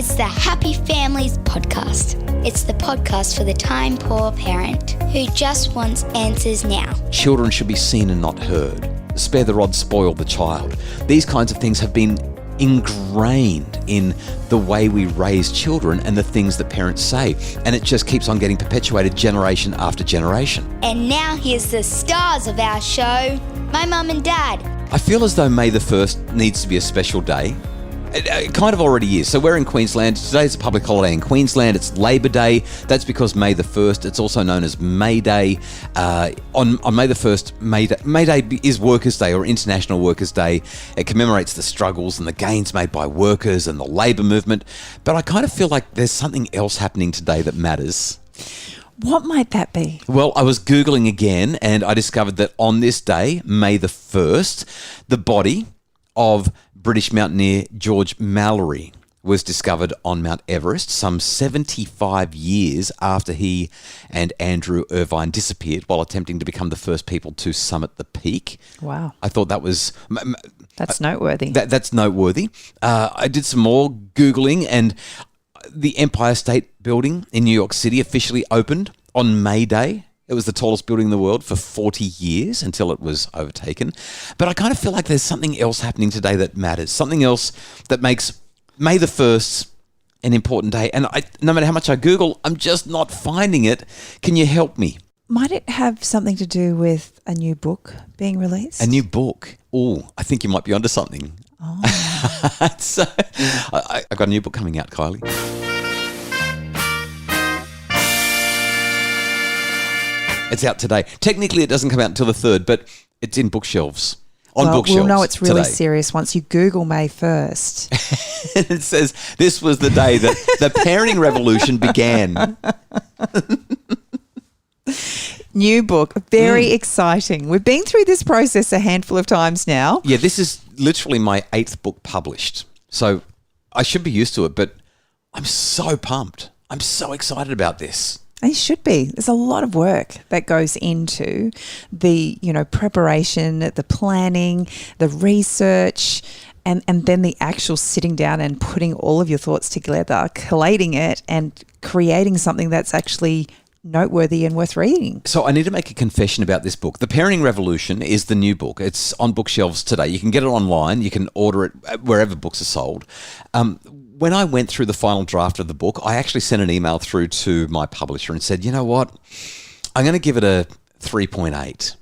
It's the Happy Families Podcast. It's the podcast for the time-poor parent who just wants answers now. Children should be seen and not heard. Spare the rod, spoil the child. These kinds of things have been ingrained in the way we raise children and the things that parents say. And it just keeps on getting perpetuated generation after generation. And now here's the stars of our show, my mum and dad. I feel as though May the 1st needs to be a special day. It kind of already is. So we're in Queensland. Today's a public holiday in Queensland. It's Labor Day. That's because May the 1st, it's also known as May Day. On May the 1st, May Day is Workers' Day or International Workers' Day. It commemorates the struggles and the gains made by workers and the labour movement. But I kind of feel like there's something else happening today that matters. What might that be? Well, I was Googling again and I discovered that on this day, May the 1st, the body of British mountaineer George Mallory was discovered on Mount Everest some 75 years after he and Andrew Irvine disappeared while attempting to become the first people to summit the peak. Wow. I thought that was... That's noteworthy. That's noteworthy. I did some more Googling and the Empire State Building in New York City officially opened on May Day. It was the tallest building in the world for 40 years until it was overtaken. But I kind of feel like there's something else happening today that matters, something else that makes May the 1st an important day. And no matter how much I Google, I'm just not finding it. Can you help me? Might it have something to do with a new book being released? A new book? Oh, I think you might be onto something. Oh. So, I've got a new book coming out, Kylie. It's out today. Technically, it doesn't come out until the 3rd, but it's in bookshelves. Bookshelves. We'll know it's really today. serious once you Google May 1st. And it says this was the day that the parenting revolution began. New book, very exciting. We've been through this process a handful of times now. Yeah, this is literally my 8th book published. So I should be used to it, but I'm so pumped. I'm so excited about this. It should be. There's a lot of work that goes into the, preparation, the planning, the research, and then the actual sitting down and putting all of your thoughts together, collating it and creating something that's actually noteworthy and worth reading. So I need to make a confession about this book. The Parenting Revolution is the new book. It's on bookshelves today. You can get it online. You can order it wherever books are sold. When I went through the final draft of the book, I actually sent an email through to my publisher and said, you know what, I'm going to give it a 3.8,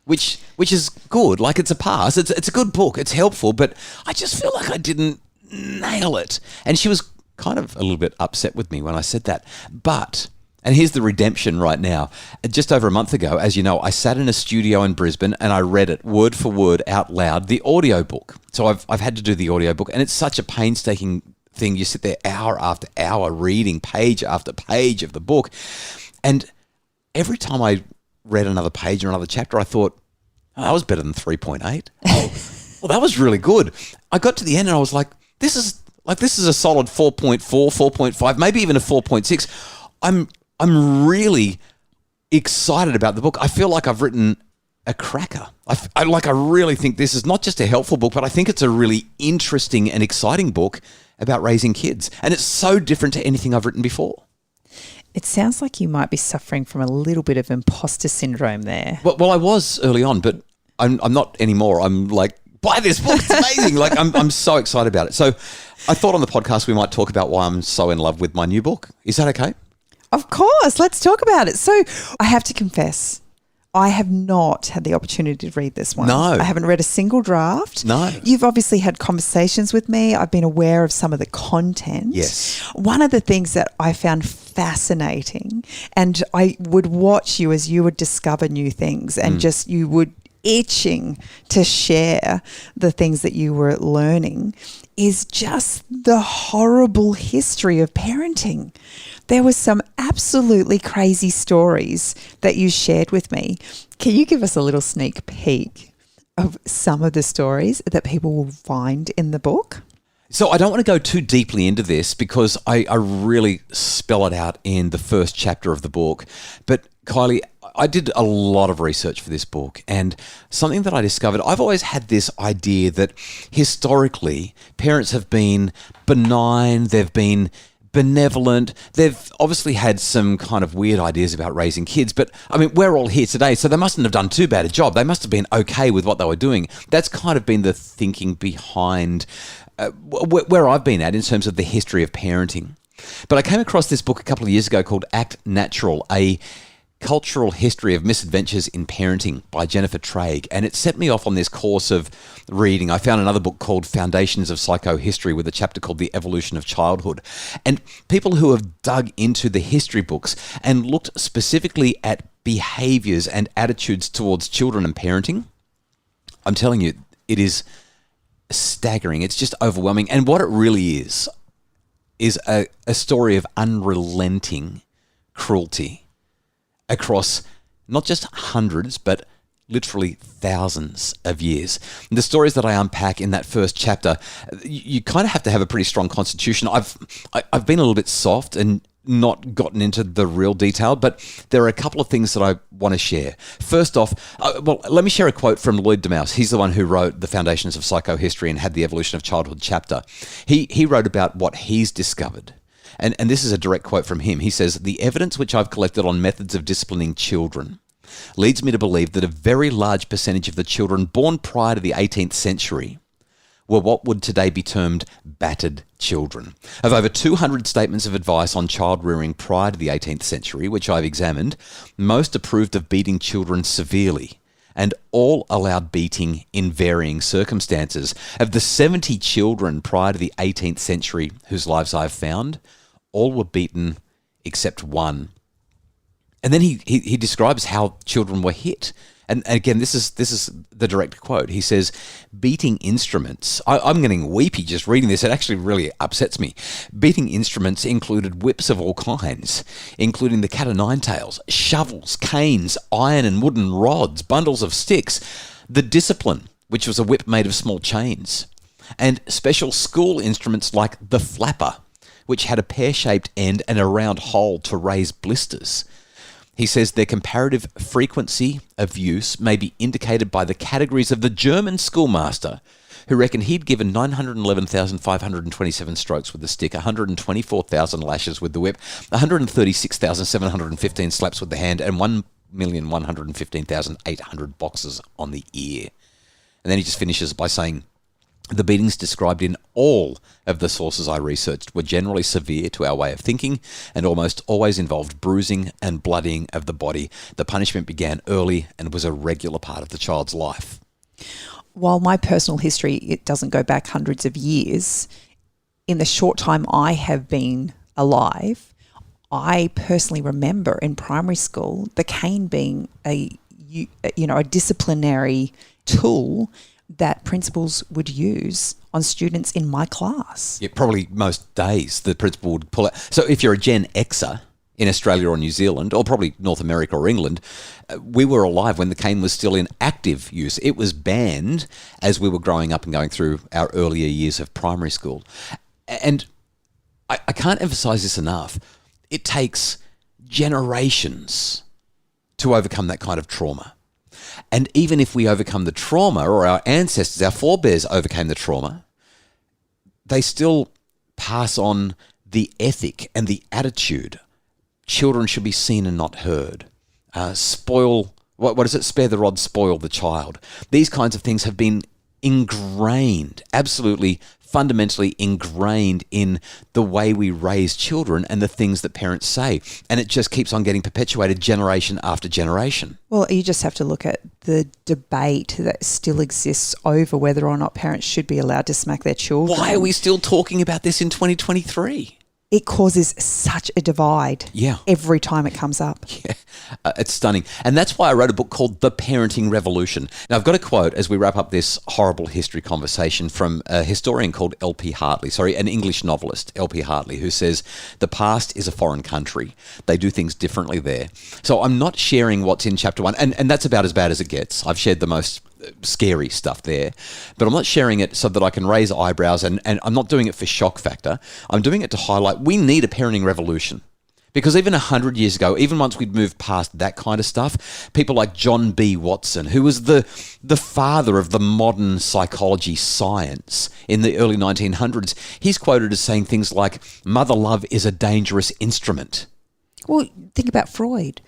which is good. Like, it's a pass. It's a good book. It's helpful, but I just feel like I didn't nail it. And she was kind of a little bit upset with me when I said that. But... and here's the redemption right now. Just over a month ago, as you know, I sat in a studio in Brisbane and I read it word for word out loud, the audiobook. So I've had to do the audiobook, and it's such a painstaking thing. You sit there hour after hour reading page after page of the book. And every time I read another page or another chapter, I thought, oh, that was better than 3.8. Oh, well, that was really good. I got to the end and I was like, this is a solid 4.4, 4.5, maybe even a 4.6. I'm really excited about the book. I feel like I've written a cracker. I really think this is not just a helpful book, but I think it's a really interesting and exciting book about raising kids. And it's so different to anything I've written before. It sounds like you might be suffering from a little bit of imposter syndrome there. Well, I was early on, but I'm not anymore. I'm like, buy this book. It's amazing. I'm so excited about it. So I thought on the podcast we might talk about why I'm so in love with my new book. Is that okay? Of course. Let's talk about it. So I have to confess, I have not had the opportunity to read this one. No. I haven't read a single draft. No. You've obviously had conversations with me. I've been aware of some of the content. Yes. One of the things that I found fascinating, and I would watch you as you would discover new things and just you would itching to share the things that you were learning, is just the horrible history of parenting. There were some absolutely crazy stories that you shared with me. Can you give us a little sneak peek of some of the stories that people will find in the book? So I don't want to go too deeply into this because I really spell it out in the first chapter of the book. But Kylie, I did a lot of research for this book, and something that I discovered, I've always had this idea that historically parents have been benign, they've been benevolent, they've obviously had some kind of weird ideas about raising kids, but I mean, we're all here today, so they mustn't have done too bad a job. They must have been okay with what they were doing. That's kind of been the thinking behind where I've been at in terms of the history of parenting. But I came across this book a couple of years ago called Act Natural, a cultural history of misadventures in parenting by Jennifer Traig, and it set me off on this course of reading. I found another book called Foundations of Psychohistory with a chapter called The Evolution of Childhood. And people who have dug into the history books and looked specifically at behaviors and attitudes towards children and parenting, I'm telling you, it is staggering. It's just overwhelming. And what it really is a story of unrelenting cruelty across not just hundreds, but literally thousands of years. And the stories that I unpack in that first chapter, you kind of have to have a pretty strong constitution. I've been a little bit soft and not gotten into the real detail, but there are a couple of things that I want to share. First off, let me share a quote from Lloyd Demouse. He's the one who wrote The Foundations of Psychohistory and had the Evolution of Childhood chapter. He wrote about what he's discovered. And this is a direct quote from him. He says, "The evidence which I've collected on methods of disciplining children leads me to believe that a very large percentage of the children born prior to the 18th century were what would today be termed battered children. Of over 200 statements of advice on child rearing prior to the 18th century, which I've examined, most approved of beating children severely, and all allowed beating in varying circumstances. Of the 70 children prior to the 18th century whose lives I've found, all were beaten except one." And then he describes how children were hit. And again, this is the direct quote. He says, "Beating instruments," I'm getting weepy just reading this. It actually really upsets me. "Beating instruments included whips of all kinds, including the cat o' nine tails, shovels, canes, iron and wooden rods, bundles of sticks, the discipline, which was a whip made of small chains, and special school instruments like the flapper, which had a pear-shaped end and a round hole to raise blisters." He says their comparative frequency of use may be indicated by the categories of the German schoolmaster, who reckoned he'd given 911,527 strokes with the stick, 124,000 lashes with the whip, 136,715 slaps with the hand, and 1,115,800 boxes on the ear. And then he just finishes by saying, "The beatings described in all of the sources I researched were generally severe to our way of thinking and almost always involved bruising and bloodying of the body. The punishment began early and was a regular part of the child's life." While my personal history, it doesn't go back hundreds of years, in the short time I have been alive, I personally remember in primary school the cane being a disciplinary tool that principals would use on students in my class. Yeah, probably most days the principal would pull it. So if you're a Gen Xer in Australia or New Zealand, or probably North America or England, we were alive when the cane was still in active use. It was banned as we were growing up and going through our earlier years of primary school. And I can't emphasize this enough. It takes generations to overcome that kind of trauma. And even if we overcome the trauma, or our ancestors, our forebears overcame the trauma, they still pass on the ethic and the attitude. Children should be seen and not heard. What is it? Spare the rod, spoil the child. These kinds of things have been ingrained, absolutely fundamentally ingrained in the way we raise children and the things that parents say. And it just keeps on getting perpetuated generation after generation. Well, you just have to look at the debate that still exists over whether or not parents should be allowed to smack their children. Why are we still talking about this in 2023? It causes such a divide every time it comes up. Yeah, it's stunning. And that's why I wrote a book called The Parenting Revolution. Now, I've got a quote as we wrap up this horrible history conversation from a historian called an English novelist, L.P. Hartley, who says, "The past is a foreign country. They do things differently there." So I'm not sharing what's in chapter 1, and that's about as bad as it gets. I've shared the most scary stuff there, but I'm not sharing it so that I can raise eyebrows, and I'm not doing it for shock factor. I'm doing it to highlight we need a parenting revolution, Because even 100 years ago, even once we'd moved past that kind of stuff, people like John B. Watson, who was the father of the modern psychology science in the early 1900s, he's quoted as saying things like, "Mother love is a dangerous instrument." Well, think about Freud.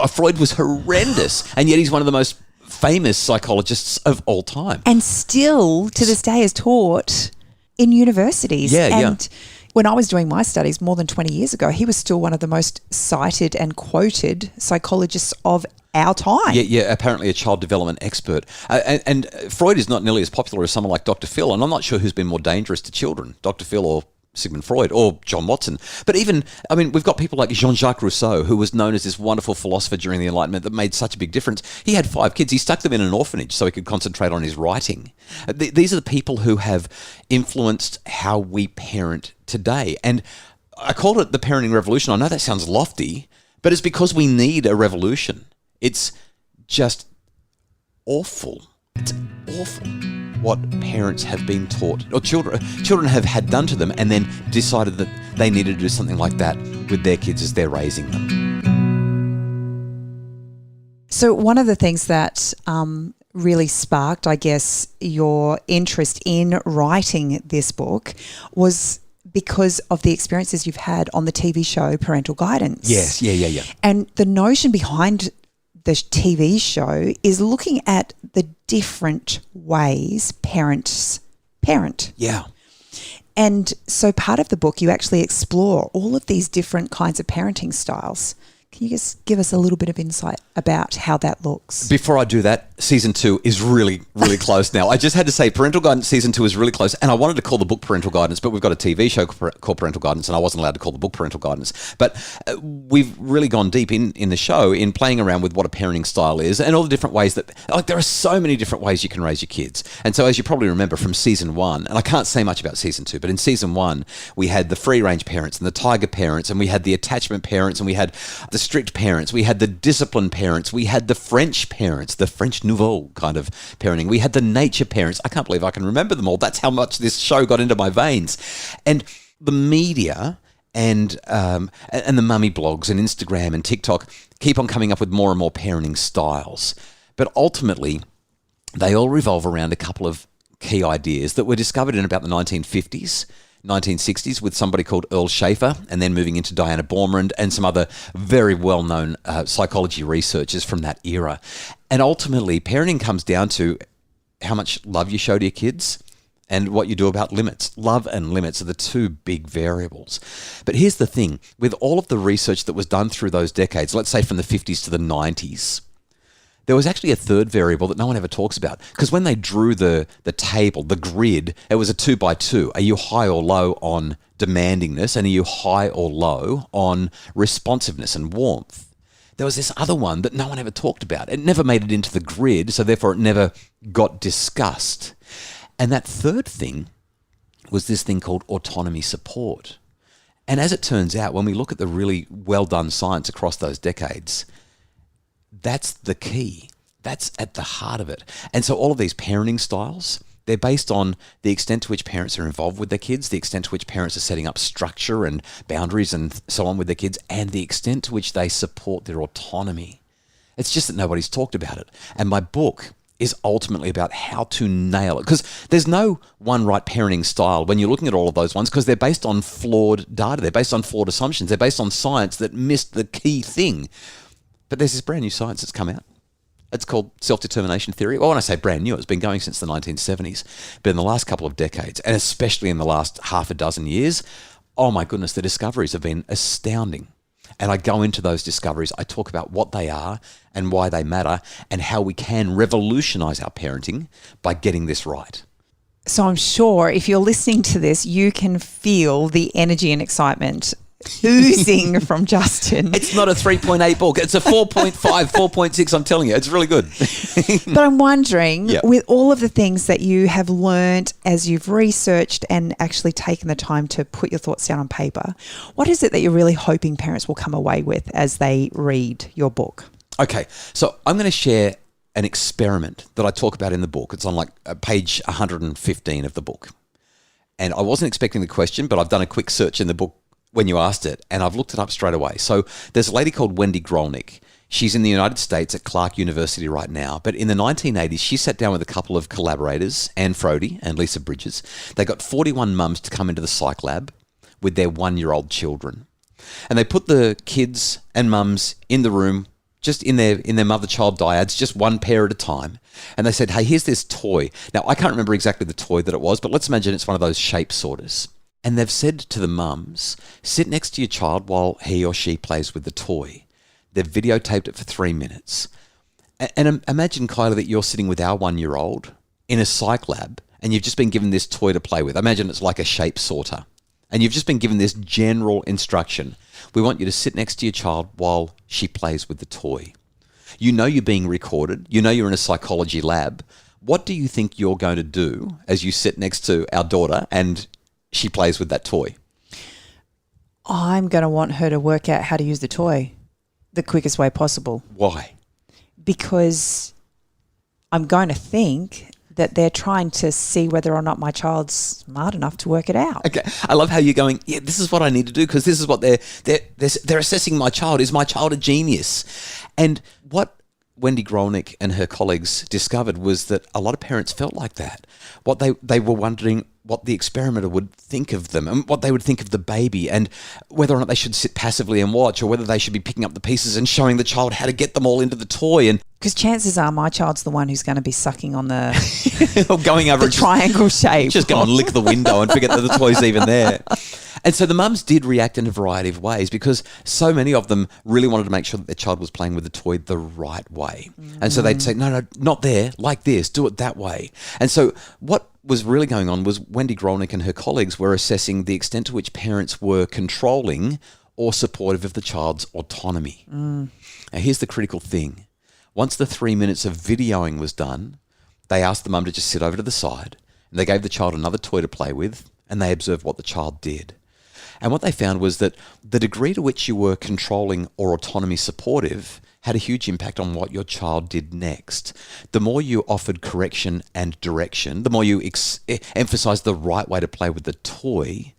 Freud was horrendous, and yet he's one of the most famous psychologists of all time. And still, to this day, is taught in universities. Yeah. When I was doing my studies more than 20 years ago, he was still one of the most cited and quoted psychologists of our time. Yeah, apparently a child development expert. And Freud is not nearly as popular as someone like Dr. Phil, and I'm not sure who's been more dangerous to children, Dr. Phil or Sigmund Freud or John Watson. But even, I mean, we've got people like Jean-Jacques Rousseau, who was known as this wonderful philosopher during the Enlightenment that made such a big difference. He had 5 kids. He stuck them in an orphanage so he could concentrate on his writing. These are the people who have influenced how we parent today. And I called it the parenting revolution. I know that sounds lofty, but it's because we need a revolution. It's just awful. It's awful what parents have been taught, or children have had done to them, and then decided that they needed to do something like that with their kids as they're raising them. So one of the things that really sparked, I guess, your interest in writing this book was because of the experiences you've had on the TV show Parental Guidance. Yes, yeah. And the notion behind the TV show is looking at the different ways parents parent. Yeah. And so part of the book, you actually explore all of these different kinds of parenting styles. Can you just give us a little bit of insight about how that looks? Before I do that, season 2 is really, really close now. I just had to say Parental Guidance season 2 is really close, and I wanted to call the book Parental Guidance, but we've got a TV show called Parental Guidance, and I wasn't allowed to call the book Parental Guidance. But we've really gone deep in the show in playing around with what a parenting style is and all the different ways that, like, there are so many different ways you can raise your kids. And so as you probably remember from season 1, and I can't say much about season 2, but in season 1, we had the free-range parents and the tiger parents, and we had the attachment parents, and we had the strict parents, we had the disciplined parents, we had the French parents, the French Nouveau kind of parenting, we had the nature parents. I can't believe I can remember them all. That's how much this show got into my veins. And the media and the mummy blogs and Instagram and TikTok keep on coming up with more and more parenting styles. But ultimately, they all revolve around a couple of key ideas that were discovered in about the 1950s, 1960s with somebody called Earl Schaefer, and then moving into Diana Baumrind and some other very well-known psychology researchers from that era. And ultimately, parenting comes down to how much love you show to your kids and what you do about limits. Love and limits are the two big variables. But here's the thing. With all of the research that was done through those decades, let's say from the 50s to the 90s, there was actually a third variable that no one ever talks about. Because when they drew the table, the grid, it was a 2x2. Are you high or low on demandingness? And are you high or low on responsiveness and warmth? There was this other one that no one ever talked about. It never made it into the grid, so therefore it never got discussed. And that third thing was this thing called autonomy support. And as it turns out, when we look at the really well-done science across those decades, that's the key. That's at the heart of it. And so all of these parenting styles, they're based on the extent to which parents are involved with their kids, the extent to which parents are setting up structure and boundaries and so on with their kids, and the extent to which they support their autonomy. It's just that nobody's talked about it. And my book is ultimately about how to nail it. Because there's no one right parenting style when you're looking at all of those ones, because they're based on flawed data. They're based on flawed assumptions. They're based on science that missed the key thing. But there's this brand new science that's come out. It's called self-determination theory. Well, when I say brand new, it's been going since the 1970s. But in the last couple of decades, and especially in the last half a dozen years, oh my goodness, the discoveries have been astounding. And I go into those discoveries. I talk about what they are and why they matter and how we can revolutionize our parenting by getting this right. So I'm sure if you're listening to this, you can feel the energy and excitement oozing from Justin. It's not a 3.8 book. It's a 4.5, 4.6. I'm telling you, it's really good. But I'm wondering, with all of the things that you have learned as you've researched and actually taken the time to put your thoughts down on paper, what is it that you're really hoping parents will come away with as they read your book? Okay, so I'm going to share an experiment that I talk about in the book. It's on like page 115 of the book. And I wasn't expecting the question, but I've done a quick search in the book when you asked it, and I've looked it up straight away. So there's a lady called Wendy Grolnick. She's in the United States at Clark University right now. But in the 1980s, she sat down with a couple of collaborators, Anne Frody and Lisa Bridges. They got 41 mums to come into the psych lab with their 1-year-old children. And they put the kids and mums in the room, just in their mother-child dyads, just one pair at a time. And they said, hey, here's this toy. Now, I can't remember exactly the toy that it was, but let's imagine it's one of those shape sorters. And they've said to the mums, sit next to your child while he or she plays with the toy. They've videotaped it for 3 minutes. And imagine, Kyla, that you're sitting with our 1-year-old in a psych lab and you've just been given this toy to play with. Imagine it's like a shape sorter. And you've just been given this general instruction. We want you to sit next to your child while she plays with the toy. You know you're being recorded. You know you're in a psychology lab. What do you think you're going to do as you sit next to our daughter and she plays with that toy? I'm going to want her to work out how to use the toy the quickest way possible. Why? Because I'm going to think that they're trying to see whether or not my child's smart enough to work it out. Okay, I love how you're going, yeah, this is what I need to do because this is what they're assessing my child. Is my child a genius? And what Wendy Grolnick and her colleagues discovered was that a lot of parents felt like that. What they were wondering what the experimenter would think of them and what they would think of the baby and whether or not they should sit passively and watch or whether they should be picking up the pieces and showing the child how to get them all into the toy. And because chances are my child's the one who's going to be sucking on the or going over the triangle shape. Just go and lick the window and forget that the toy's even there. And so the mums did react in a variety of ways because so many of them really wanted to make sure that their child was playing with the toy the right way. And so they'd say, no, not there, like this, do it that way. And so what was really going on was Wendy Grolnick and her colleagues were assessing the extent to which parents were controlling or supportive of the child's autonomy. Now, here's the critical thing. Once the 3 minutes of videoing was done, they asked the mum to just sit over to the side and they gave the child another toy to play with and they observed what the child did. And what they found was that the degree to which you were controlling or autonomy supportive had a huge impact on what your child did next. The more you offered correction and direction, the more you emphasized the right way to play with the toy,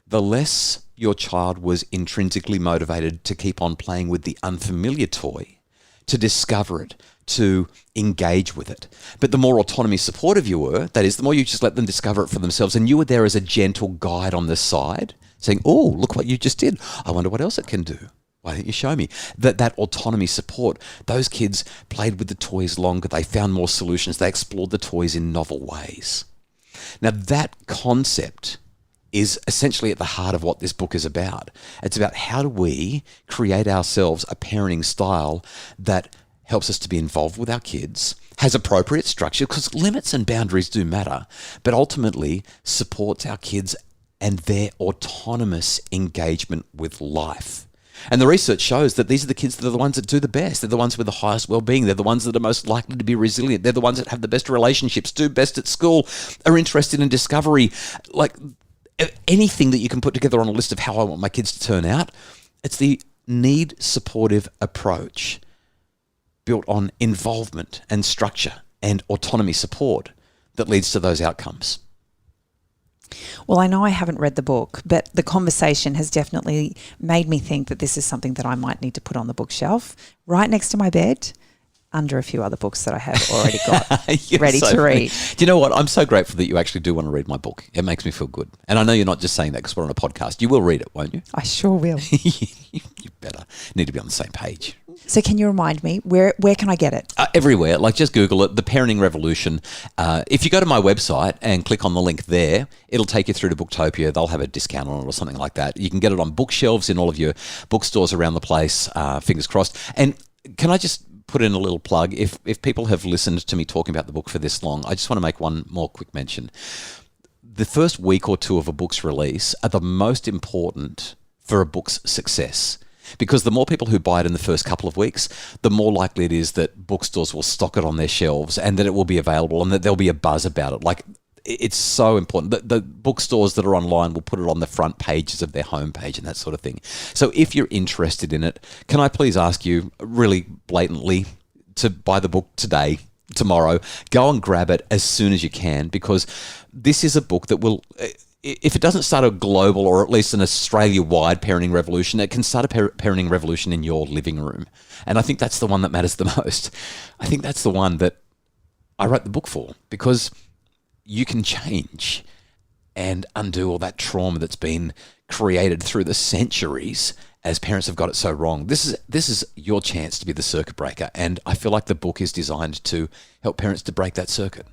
the less your child was intrinsically motivated to keep on playing with the unfamiliar toy, to discover it, to engage with it. But the more autonomy supportive you were, that is, the more you just let them discover it for themselves and you were there as a gentle guide on the side, saying, oh, look what you just did. I wonder what else it can do. Why don't you show me? That autonomy support, those kids played with the toys longer. They found more solutions. They explored the toys in novel ways. Now, that concept is essentially at the heart of what this book is about. It's about how do we create ourselves a parenting style that helps us to be involved with our kids, has appropriate structure, because limits and boundaries do matter, but ultimately supports our kids and their autonomous engagement with life. And the research shows that these are the kids that are the ones that do the best. They're the ones with the highest well-being. They're the ones that are most likely to be resilient. They're the ones that have the best relationships, do best at school, are interested in discovery. Like anything that you can put together on a list of how I want my kids to turn out, it's the need-supportive approach built on involvement and structure and autonomy support that leads to those outcomes. Well, I know I haven't read the book, but the conversation has definitely made me think that this is something that I might need to put on the bookshelf right next to my bed under a few other books that I have already got ready to read. Do you know what? I'm so grateful that you actually do want to read my book. It makes me feel good. And I know you're not just saying that because we're on a podcast. You will read it, won't you? I sure will. You better. Need to be on the same page. So can you remind me, where can I get it? Everywhere. Like just Google it, The Parenting Revolution. If you go to my website and click on the link there, it'll take you through to Booktopia. They'll have a discount on it or something like that. You can get it on bookshelves in all of your bookstores around the place, fingers crossed. And can I just put in a little plug? If people have listened to me talking about the book for this long, I just want to make one more quick mention. The first week or two of a book's release are the most important for a book's success. Because the more people who buy it in the first couple of weeks, the more likely it is that bookstores will stock it on their shelves and that it will be available and that there'll be a buzz about it. Like, it's so important. The bookstores that are online will put it on the front pages of their homepage and that sort of thing. So if you're interested in it, can I please ask you really blatantly to buy the book today, tomorrow, go and grab it as soon as you can, because this is a book that will... if it doesn't start a global or at least an Australia-wide parenting revolution, it can start a parenting revolution in your living room. And I think that's the one that matters the most. I think that's the one that I wrote the book for, because you can change and undo all that trauma that's been created through the centuries as parents have got it so wrong. This is your chance to be the circuit breaker, and I feel like the book is designed to help parents to break that circuit.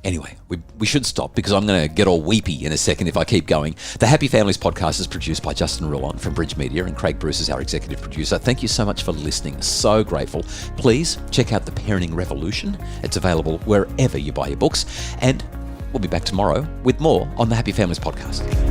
Anyway, we should stop because I'm going to get all weepy in a second if I keep going. The Happy Families podcast is produced by Justin Rulon from Bridge Media, and Craig Bruce is our executive producer. Thank you so much for listening. So grateful. Please check out The Parenting Revolution. It's available wherever you buy your books, and we'll be back tomorrow with more on the Happy Families podcast.